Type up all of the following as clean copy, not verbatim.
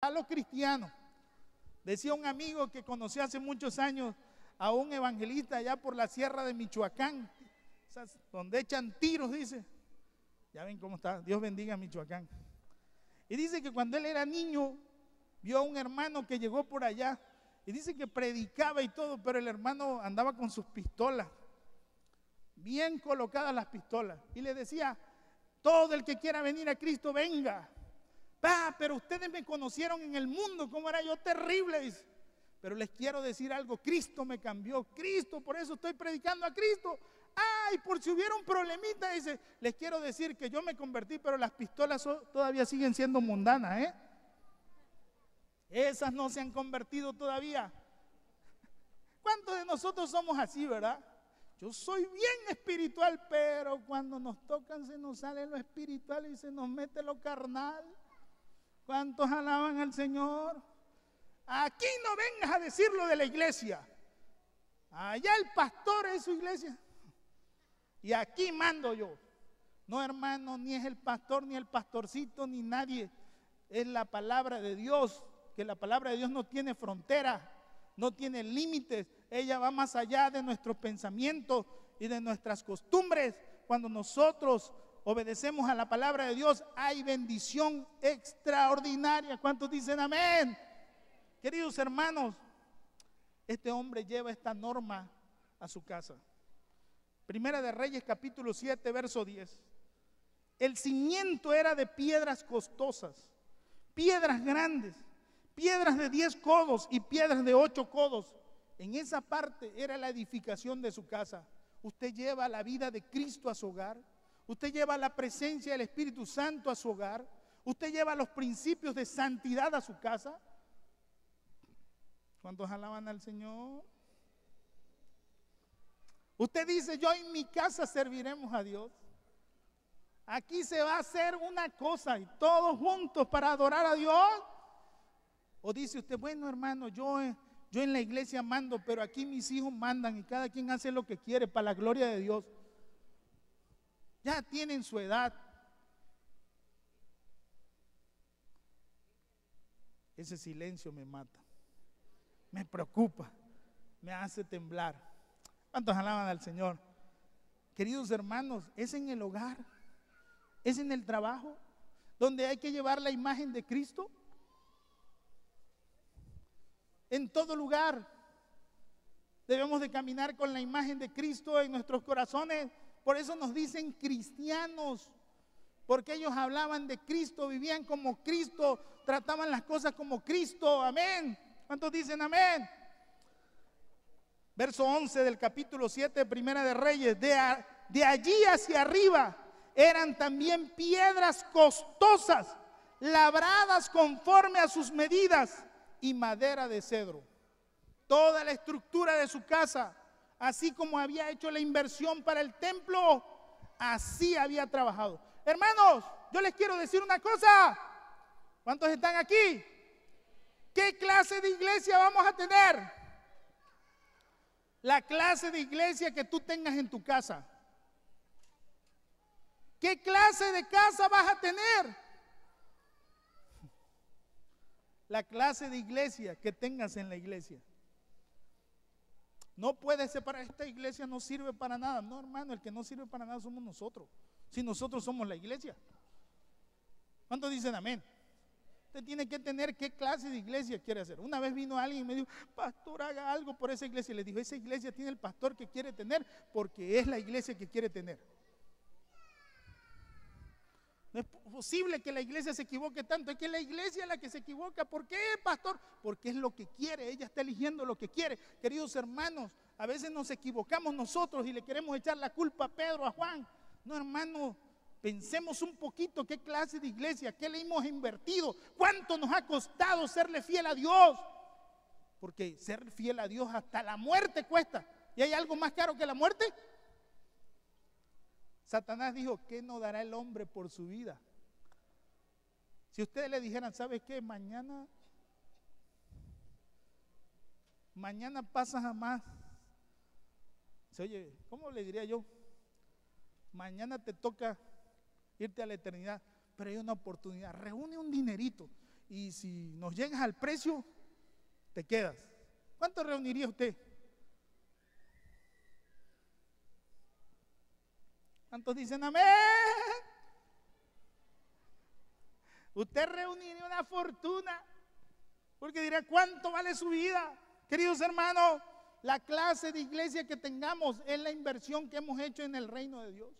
a los cristianos. Decía un amigo que conoció hace muchos años a un evangelista allá por la sierra de Michoacán, donde echan tiros, dice. Ya ven cómo está, Dios bendiga a Michoacán. Y dice que cuando él era niño, vio a un hermano que llegó por allá, y dice que predicaba y todo, pero el hermano andaba con sus pistolas, bien colocadas las pistolas, y le decía: todo el que quiera venir a Cristo, venga. Pero ustedes me conocieron en el mundo, cómo era yo terrible, dice. Pero les quiero decir algo, Cristo me cambió, Cristo, por eso estoy predicando a Cristo. Y por si hubiera un problemita, dice, les quiero decir que yo me convertí, pero las pistolas todavía siguen siendo mundanas, Esas no se han convertido todavía. ¿Cuántos de nosotros somos así, verdad? Yo soy bien espiritual, pero cuando nos tocan se nos sale lo espiritual y se nos mete lo carnal. ¿Cuántos alaban al Señor? Aquí no vengas a decir lo de la iglesia. Allá el pastor es su iglesia. Y aquí mando yo. No, hermano, ni es el pastor, ni el pastorcito, ni nadie. Es la palabra de Dios, que la palabra de Dios no tiene fronteras, no tiene límites. Ella va más allá de nuestros pensamientos y de nuestras costumbres. Cuando nosotros obedecemos a la palabra de Dios, hay bendición extraordinaria. ¿Cuántos dicen amén? Queridos hermanos, este hombre lleva esta norma a su casa. Primera de Reyes, capítulo 7, verso 10. El cimiento era de piedras costosas, piedras grandes, piedras de 10 codos y piedras de 8 codos. En esa parte era la edificación de su casa. Usted lleva la vida de Cristo a su hogar. Usted lleva la presencia del Espíritu Santo a su hogar. Usted lleva los principios de santidad a su casa. ¿Cuántos alaban al Señor? Usted dice: yo en mi casa serviremos a Dios. Aquí se va a hacer una cosa y todos juntos para adorar a Dios. O dice usted: bueno, hermano, yo en la iglesia mando, pero aquí mis hijos mandan y cada quien hace lo que quiere para la gloria de Dios. Ya tienen su edad. Ese silencio me mata, me preocupa, me hace temblar. ¿Cuántos alaban al Señor? Queridos hermanos, es en el hogar, es en el trabajo donde hay que llevar la imagen de Cristo. En todo lugar debemos de caminar con la imagen de Cristo en nuestros corazones. Por eso nos dicen cristianos, porque ellos hablaban de Cristo, vivían como Cristo, trataban las cosas como Cristo. Amén. ¿Cuántos dicen amén? Verso 11 del capítulo 7 de Primera de Reyes. De allí hacia arriba eran también piedras costosas, labradas conforme a sus medidas, y madera de cedro. Toda la estructura de su casa, así como había hecho la inversión para el templo, así había trabajado. Hermanos, yo les quiero decir una cosa. ¿Cuántos están aquí? ¿Qué clase de iglesia vamos a tener? La clase de iglesia que tú tengas en tu casa. ¿Qué clase de casa vas a tener? La clase de iglesia que tengas en la iglesia. No puedes separar: esta iglesia no sirve para nada. No, hermano, el que no sirve para nada somos nosotros. Si nosotros somos la iglesia. ¿Cuántos dicen amén? Usted tiene que tener qué clase de iglesia quiere hacer. Una vez vino alguien y me dijo: pastor, haga algo por esa iglesia. Y le dijo: esa iglesia tiene el pastor que quiere tener, porque es la iglesia que quiere tener. No es posible que la iglesia se equivoque tanto. Es que la iglesia es la que se equivoca. ¿Por qué, pastor? Porque es lo que quiere. Ella está eligiendo lo que quiere. Queridos hermanos, a veces nos equivocamos nosotros y le queremos echar la culpa a Pedro, a Juan. No, hermano, pensemos un poquito qué clase de iglesia, qué le hemos invertido, cuánto nos ha costado serle fiel a Dios. Porque ser fiel a Dios hasta la muerte cuesta. ¿Y hay algo más caro que la muerte? Satanás dijo: ¿qué no dará el hombre por su vida? Si ustedes le dijeran: ¿sabes qué? Mañana pasas a más. Oye, ¿cómo le diría yo? Mañana te toca irte a la eternidad, pero hay una oportunidad. Reúne un dinerito y si nos llegas al precio, te quedas. ¿Cuánto reuniría usted? ¿Cuántos dicen amén? Usted reuniría una fortuna, porque dirá, ¿cuánto vale su vida? Queridos hermanos, la clase de iglesia que tengamos es la inversión que hemos hecho en el reino de Dios.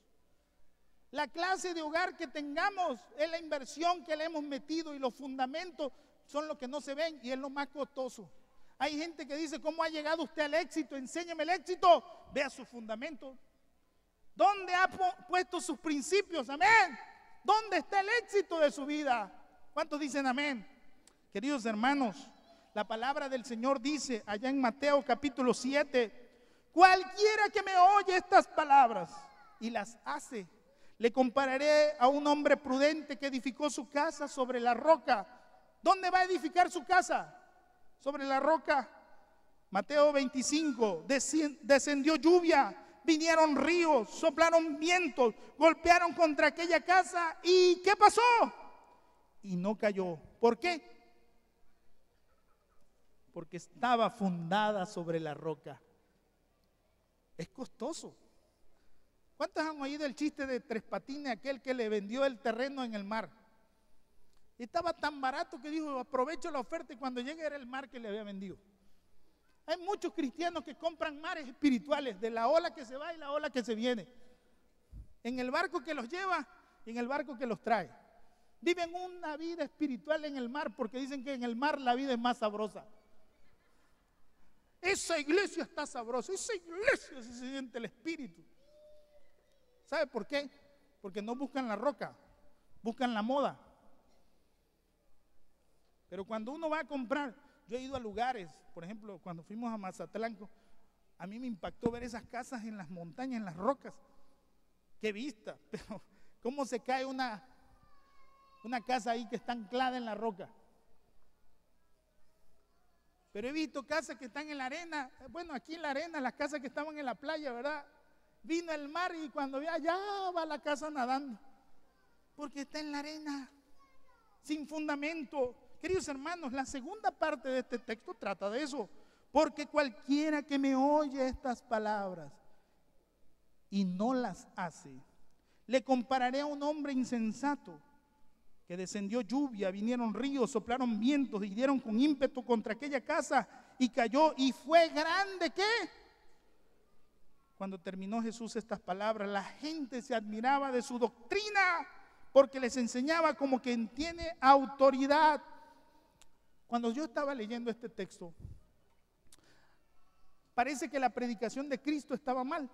La clase de hogar que tengamos es la inversión que le hemos metido, y los fundamentos son los que no se ven y es lo más costoso. Hay gente que dice, ¿cómo ha llegado usted al éxito? Enséñame el éxito. Vea sus fundamentos. ¿Dónde ha puesto sus principios? Amén. ¿Dónde está el éxito de su vida? ¿Cuántos dicen amén? Queridos hermanos, la palabra del Señor dice allá en Mateo capítulo 7, cualquiera que me oye estas palabras y las hace, le compararé a un hombre prudente que edificó su casa sobre la roca. ¿Dónde va a edificar su casa? Sobre la roca. Mateo 25, descendió lluvia, vinieron ríos, soplaron vientos, golpearon contra aquella casa y ¿qué pasó? Y no cayó. ¿Por qué? Porque estaba fundada sobre la roca. Es costoso. ¿Cuántos han oído el chiste de Tres Patines, aquel que le vendió el terreno en el mar? Estaba tan barato que dijo, aprovecho la oferta, y cuando llegue era el mar que le había vendido. Hay muchos cristianos que compran mares espirituales, de la ola que se va y la ola que se viene, en el barco que los lleva y en el barco que los trae. Viven una vida espiritual en el mar porque dicen que en el mar la vida es más sabrosa. Esa iglesia está sabrosa, esa iglesia se siente el espíritu. ¿Sabe por qué? Porque no buscan la roca, buscan la moda. Pero cuando uno va a comprar, yo he ido a lugares, por ejemplo, cuando fuimos a Mazatlán, a mí me impactó ver esas casas en las montañas, en las rocas. Qué vista, pero cómo se cae una casa ahí que está anclada en la roca. Pero he visto casas que están en la arena, bueno, aquí en la arena, las casas que estaban en la playa, ¿verdad? Vino el mar y cuando ve allá va la casa nadando, porque está en la arena, sin fundamento. Queridos hermanos, la segunda parte de este texto trata de eso. Porque cualquiera que me oye estas palabras y no las hace, le compararé a un hombre insensato que descendió lluvia, vinieron ríos, soplaron vientos y dieron con ímpetu contra aquella casa y cayó, y fue grande, ¿qué? Cuando terminó Jesús estas palabras, la gente se admiraba de su doctrina, porque les enseñaba como quien tiene autoridad. Cuando yo estaba leyendo este texto, parece que la predicación de Cristo estaba mal,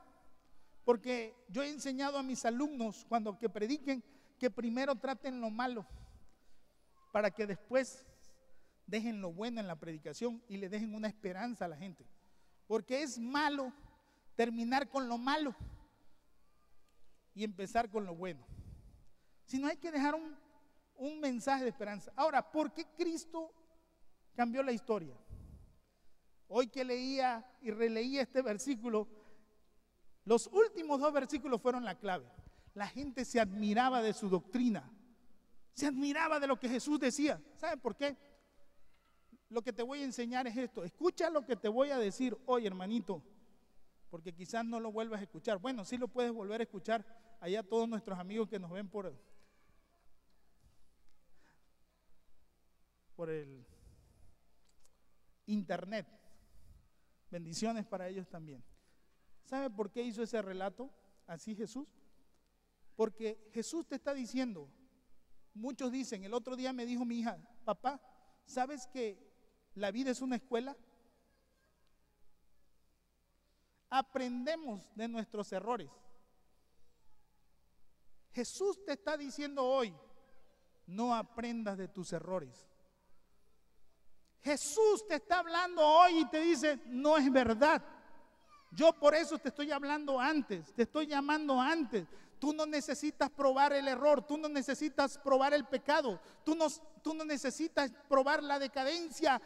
porque yo he enseñado a mis alumnos cuando que prediquen que primero traten lo malo para que después dejen lo bueno en la predicación y le dejen una esperanza a la gente, porque es malo terminar con lo malo y empezar con lo bueno. Si no, hay que dejar un mensaje de esperanza. Ahora, ¿por qué Cristo cambió la historia? Hoy que leía y releía este versículo, los últimos dos versículos fueron la clave. La gente se admiraba de su doctrina, se admiraba de lo que Jesús decía. ¿Saben por qué? Lo que te voy a enseñar es esto. Escucha lo que te voy a decir hoy, hermanito, porque quizás no lo vuelvas a escuchar. Bueno, sí lo puedes volver a escuchar allá, todos nuestros amigos que nos ven por el internet. Bendiciones para ellos también. ¿Sabe por qué hizo ese relato así Jesús? Porque Jesús te está diciendo, muchos dicen, el otro día me dijo mi hija, papá, ¿sabes que la vida es una escuela? Aprendemos de nuestros errores. Jesús te está diciendo hoy, no aprendas de tus errores. Jesús te está hablando hoy y te dice, no es verdad. Yo por eso te estoy hablando antes, te estoy llamando antes. Tú no necesitas probar el error, tú no necesitas probar el pecado, tú no necesitas probar la decadencia,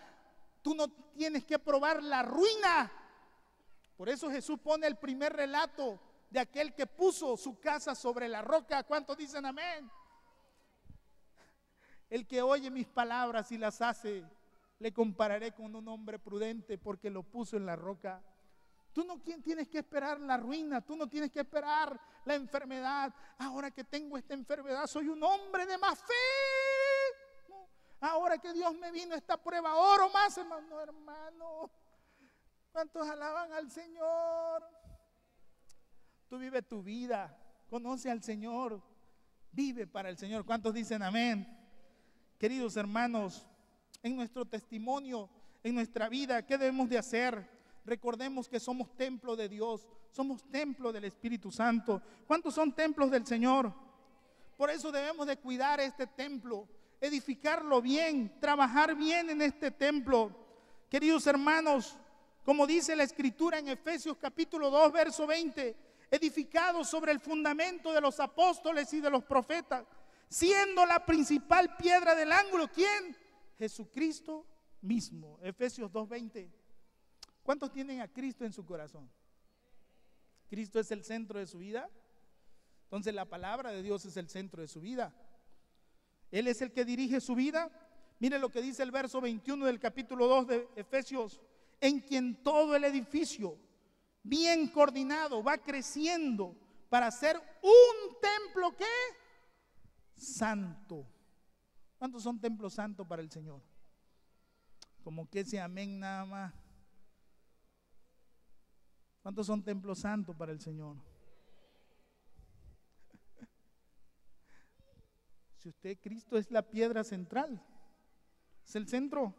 tú no tienes que probar la ruina. Por eso Jesús pone el primer relato de aquel que puso su casa sobre la roca. ¿Cuántos dicen amén? El que oye mis palabras y las hace, le compararé con un hombre prudente porque lo puso en la roca. Tú no tienes que esperar la ruina, tú no tienes que esperar la enfermedad. Ahora que tengo esta enfermedad, soy un hombre de más fe. No, ahora que Dios me vino esta prueba, oro más, hermano. No, hermano. ¿Cuántos alaban al Señor? Tú vive tu vida, conoce al Señor, vive para el Señor. ¿Cuántos dicen amén? Queridos hermanos, en nuestro testimonio, en nuestra vida, ¿qué debemos de hacer? Recordemos que somos templo de Dios, somos templo del Espíritu Santo. ¿Cuántos son templos del Señor? Por eso debemos de cuidar este templo, edificarlo bien, trabajar bien en este templo. Queridos hermanos, como dice la Escritura en Efesios capítulo 2, verso 20, edificado sobre el fundamento de los apóstoles y de los profetas, siendo la principal piedra del ángulo, ¿quién? Jesucristo mismo. Efesios 2:20. ¿Cuántos tienen a Cristo en su corazón? ¿Cristo es el centro de su vida? Entonces la palabra de Dios es el centro de su vida. Él es el que dirige su vida. Mire lo que dice el verso 21 del capítulo 2 de Efesios: en quien todo el edificio, bien coordinado, va creciendo para ser un templo, ¿qué? Santo. ¿Cuántos son templos santos para el Señor? Como que ese amén nada más. ¿Cuántos son templos santos para el Señor? Si usted, Cristo es la piedra central, es el centro.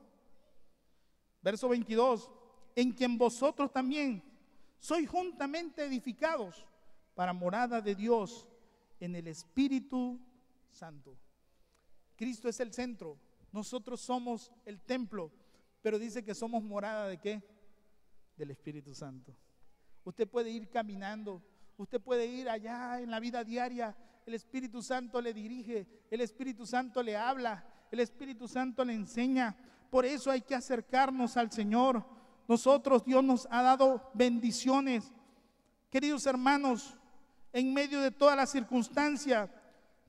Verso 22, en quien vosotros también sois juntamente edificados para morada de Dios en el Espíritu Santo. Cristo es el centro, nosotros somos el templo, pero dice que somos morada ¿de qué? Del Espíritu Santo. Usted puede ir caminando, usted puede ir allá en la vida diaria, el Espíritu Santo le dirige, el Espíritu Santo le habla, el Espíritu Santo le enseña. Por eso hay que acercarnos al Señor. Nosotros, Dios nos ha dado bendiciones. Queridos hermanos, en medio de todas las circunstancias,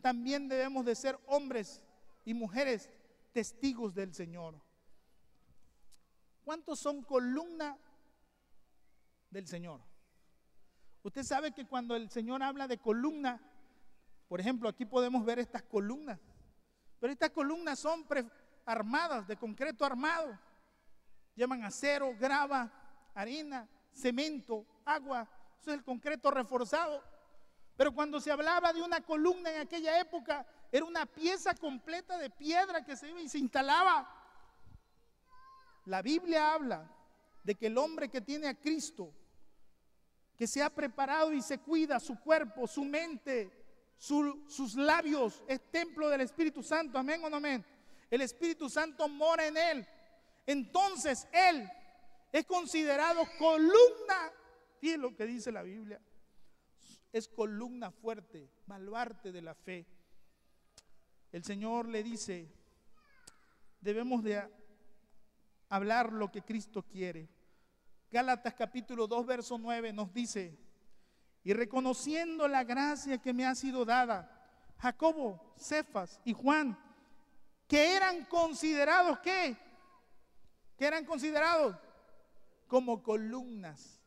también debemos de ser hombres y mujeres testigos del Señor. ¿Cuántos son columna del Señor? Usted sabe que cuando el Señor habla de columna, por ejemplo, aquí podemos ver estas columnas, pero estas columnas son armadas, de concreto armado. Llevan acero, grava, arena, cemento, agua. Eso es el concreto reforzado. Pero cuando se hablaba de una columna en aquella época, era una pieza completa de piedra que se iba y se instalaba. La Biblia habla de que el hombre que tiene a Cristo, que se ha preparado y se cuida su cuerpo, su mente, sus labios, es templo del Espíritu Santo. ¿Amén o no amén? El Espíritu Santo mora en él. Entonces él es considerado columna. Fíjense lo que dice la Biblia. Es columna fuerte, baluarte de la fe. El Señor le dice, debemos de hablar lo que Cristo quiere. Gálatas capítulo 2 verso 9 nos dice: y reconociendo la gracia que me ha sido dada, Jacobo, Cefas y Juan, que eran considerados, ¿qué? Que eran considerados como columnas,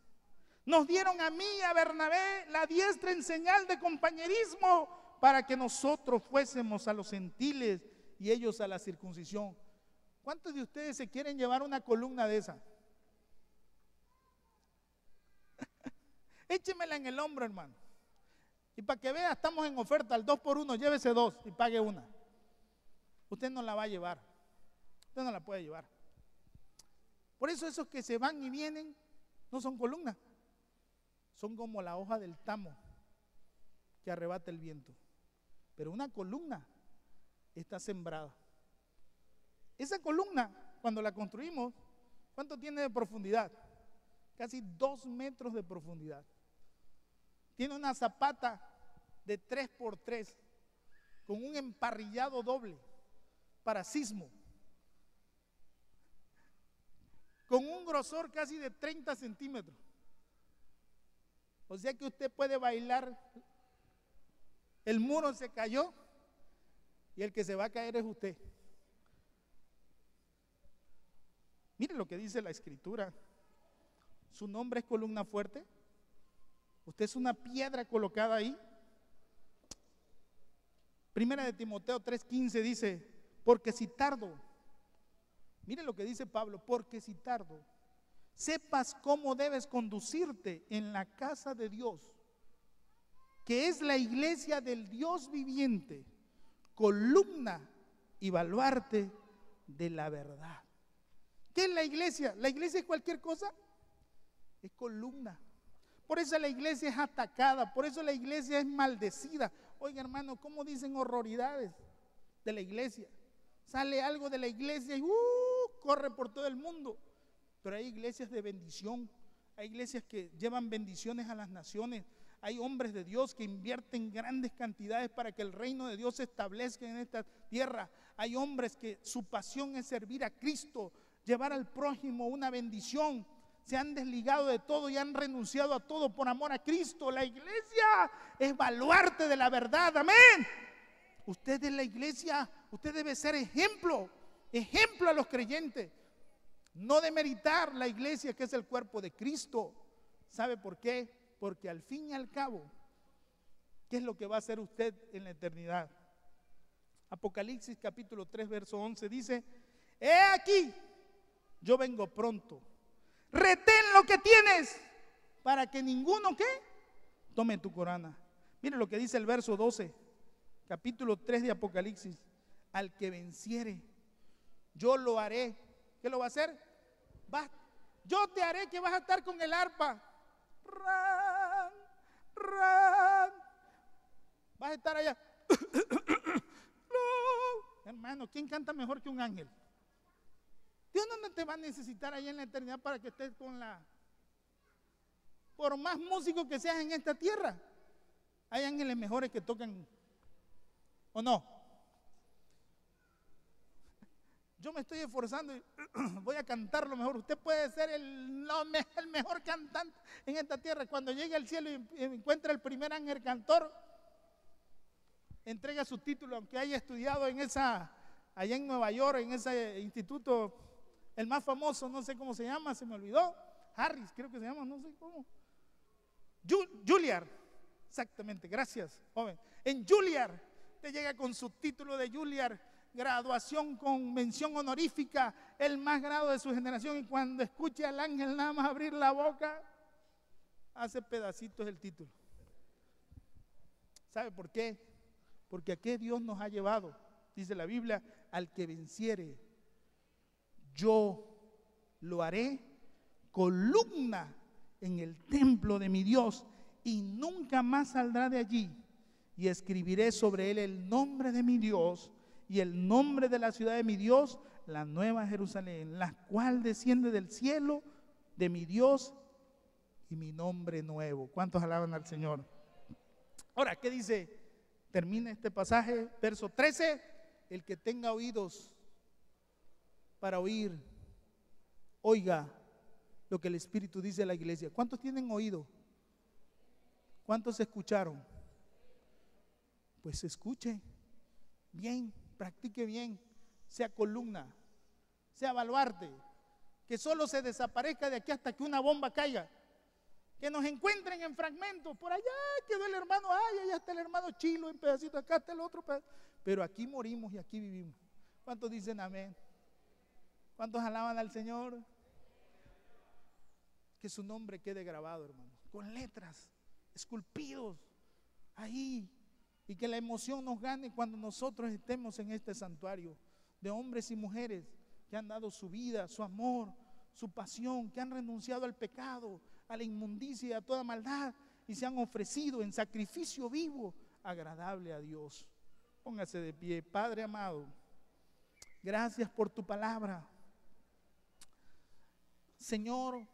nos dieron a mí y a Bernabé la diestra en señal de compañerismo, para que nosotros fuésemos a los gentiles y ellos a la circuncisión. ¿Cuántos de ustedes se quieren llevar una columna de esa? Échemela en el hombro, hermano. Y para que vea, estamos en oferta al 2x1, llévese 2 y pague una. Usted no la va a llevar. Usted no la puede llevar. Por eso esos que se van y vienen no son columnas. Son como la hoja del tamo que arrebata el viento. Pero una columna está sembrada. Esa columna, cuando la construimos, ¿cuánto tiene de profundidad? Casi 2 metros de profundidad. Tiene una zapata de 3x3 con un emparrillado doble para sismo, con un grosor casi de 30 centímetros. O sea que usted puede bailar. El muro se cayó Y el que se va a caer es usted. Mire lo que dice la Escritura. Su nombre es columna fuerte. Usted es una piedra colocada ahí. Primera de Timoteo 3:15 dice, porque si tardo, mire lo que dice Pablo, porque si tardo, sepas cómo debes conducirte en la casa de Dios, que es la iglesia del Dios viviente, columna y baluarte de la verdad. ¿Qué es la iglesia? ¿La iglesia es cualquier cosa? Es columna. Por eso la iglesia es atacada, por eso la iglesia es maldecida. Oiga, hermano, ¿cómo dicen horroridades de la iglesia? Sale algo de la iglesia y corre por todo el mundo. Pero hay iglesias de bendición, hay iglesias que llevan bendiciones a las naciones. Hay hombres de Dios que invierten grandes cantidades para que el reino de Dios se establezca en esta tierra. Hay hombres que su pasión es servir a Cristo, llevar al prójimo una bendición. Se han desligado de todo y han renunciado a todo por amor a Cristo. La iglesia es baluarte de la verdad, amén. Usted es la iglesia, usted debe ser ejemplo a los creyentes. No demeritar la iglesia, que es el cuerpo de Cristo. ¿Sabe por qué? Porque al fin y al cabo, ¿qué es lo que va a hacer usted en la eternidad? Apocalipsis capítulo 3 verso 11 dice, he aquí, yo vengo pronto. Retén lo que tienes para que ninguno, ¿qué? Tome tu corona. Mire lo que dice el verso 12, capítulo 3 de Apocalipsis. Al que venciere, yo lo haré. ¿Qué lo va a hacer? Yo te haré que vas a estar con el arpa. Ran, ran. Vas a estar allá. Hermano, ¿quién canta mejor que un ángel? Dios no te va a necesitar allá en la eternidad para que estés con por más músicos que seas en esta tierra, hay ángeles mejores que tocan, ¿o no? Yo me estoy esforzando y voy a cantar lo mejor. Usted puede ser el mejor cantante en esta tierra. Cuando llegue al cielo y encuentre el primer ángel cantor, entrega su título, aunque haya estudiado allá en Nueva York, en ese instituto, el más famoso, no sé cómo se llama, se me olvidó. Harris, creo que se llama, no sé cómo. Juilliard, exactamente, gracias, joven. En Juilliard, te llega con su título de Juilliard, graduación con mención honorífica, el más grado de su generación, y cuando escuche al ángel nada más abrir la boca, hace pedacitos el título. ¿Sabe por qué? Porque a qué Dios nos ha llevado, dice la Biblia, al que venciere, yo lo haré columna en el templo de mi Dios y nunca más saldrá de allí, y escribiré sobre él el nombre de mi Dios y el nombre de la ciudad de mi Dios, la nueva Jerusalén, la cual desciende del cielo de mi Dios, y mi nombre nuevo. ¿Cuántos alaban al Señor? Ahora, ¿qué dice? Termina este pasaje, verso 13, el que tenga oídos para oír, oiga lo que el Espíritu dice a la iglesia. ¿Cuántos tienen oído? ¿Cuántos escucharon? Pues escuche bien, practique bien, sea columna, sea baluarte, que solo se desaparezca de aquí hasta que una bomba caiga, que nos encuentren en fragmentos. Por allá quedó el hermano, ay, allá está el hermano Chilo en pedacitos, acá está el otro pedacito, pero aquí morimos y aquí vivimos. ¿Cuántos dicen amén? ¿Cuántos alaban al Señor? Que su nombre quede grabado, hermano, con letras, esculpidos ahí, y que la emoción nos gane cuando nosotros estemos en este santuario de hombres y mujeres que han dado su vida, su amor, su pasión, que han renunciado al pecado, a la inmundicia y a toda maldad, y se han ofrecido en sacrificio vivo, agradable a Dios. Póngase de pie. Padre amado, gracias por tu palabra. Señor,